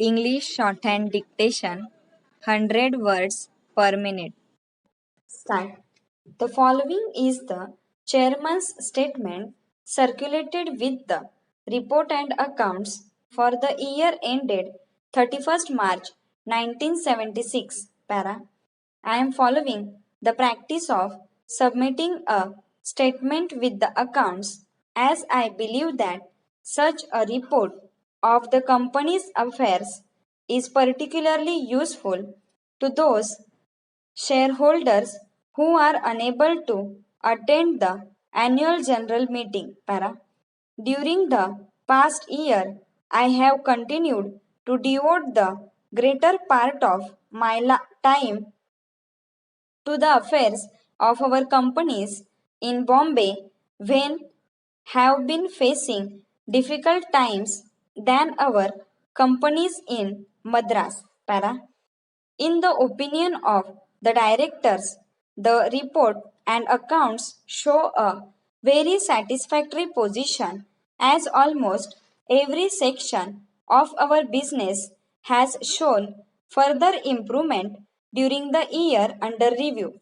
English shorthand dictation 100 words per minute. Start. The following is the chairman's statement circulated with the report and accounts for the year ended 31st March 1976. Para. I am following the practice of submitting a statement with the accounts as I believe that such a report of the company's affairs is particularly useful to those shareholders who are unable to attend the annual general meeting. Para. During the past year, I have continued to devote the greater part of my time to the affairs of our companies in Bombay when have been facing difficult times than our companies in Madras. Para. In the opinion of the directors, the report and accounts show a very satisfactory position as almost every section of our business has shown further improvement during the year under review.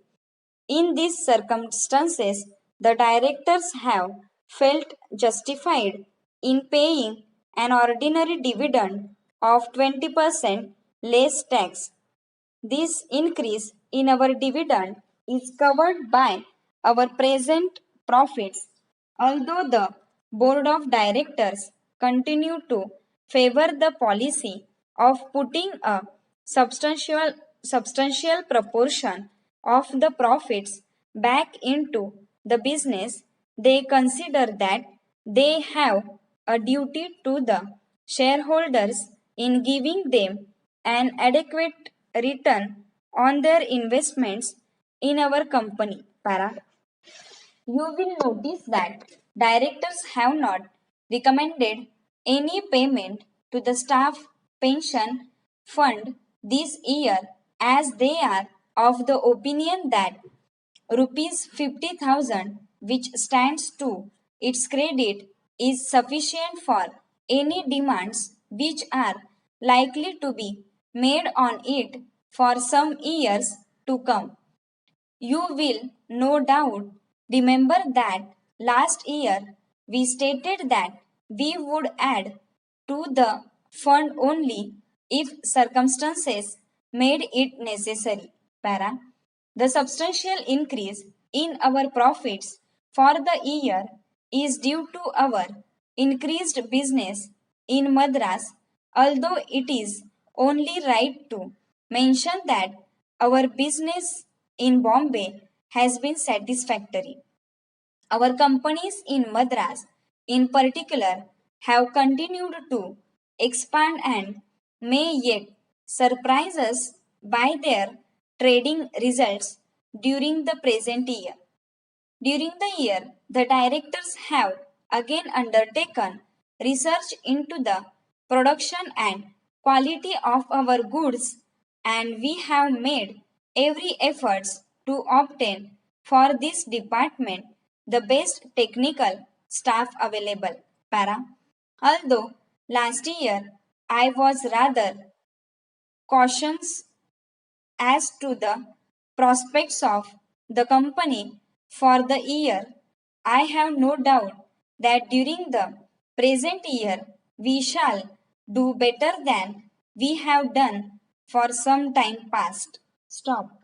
In these circumstances, the directors have felt justified in paying an ordinary dividend of 20% less tax. This increase in our dividend is covered by our present profits, although the board of directors continue to favor the policy of putting a substantial proportion of the profits back into the business. They consider that they have a duty to the shareholders in giving them an adequate return on their investments in our company. Para. You will notice that directors have not recommended any payment to the staff pension fund this year as they are of the opinion that rupees 50,000 which stands to its credit is sufficient for any demands which are likely to be made on it for some years to come. You will no doubt remember that last year we stated that we would add to the fund only if circumstances made it necessary. Para. The substantial increase in our profits for the year is due to our increased business in Madras, although it is only right to mention that our business in Bombay has been satisfactory. Our companies in Madras, in particular, have continued to expand and may yet surprise us by their trading results during the present year. During the year, the directors have again undertaken research into the production and quality of our goods, and we have made every effort to obtain for this department the best technical staff available. Para. Although last year I was rather cautious as to the prospects of the company for the year, I have no doubt that during the present year we shall do better than we have done for some time past. Stop.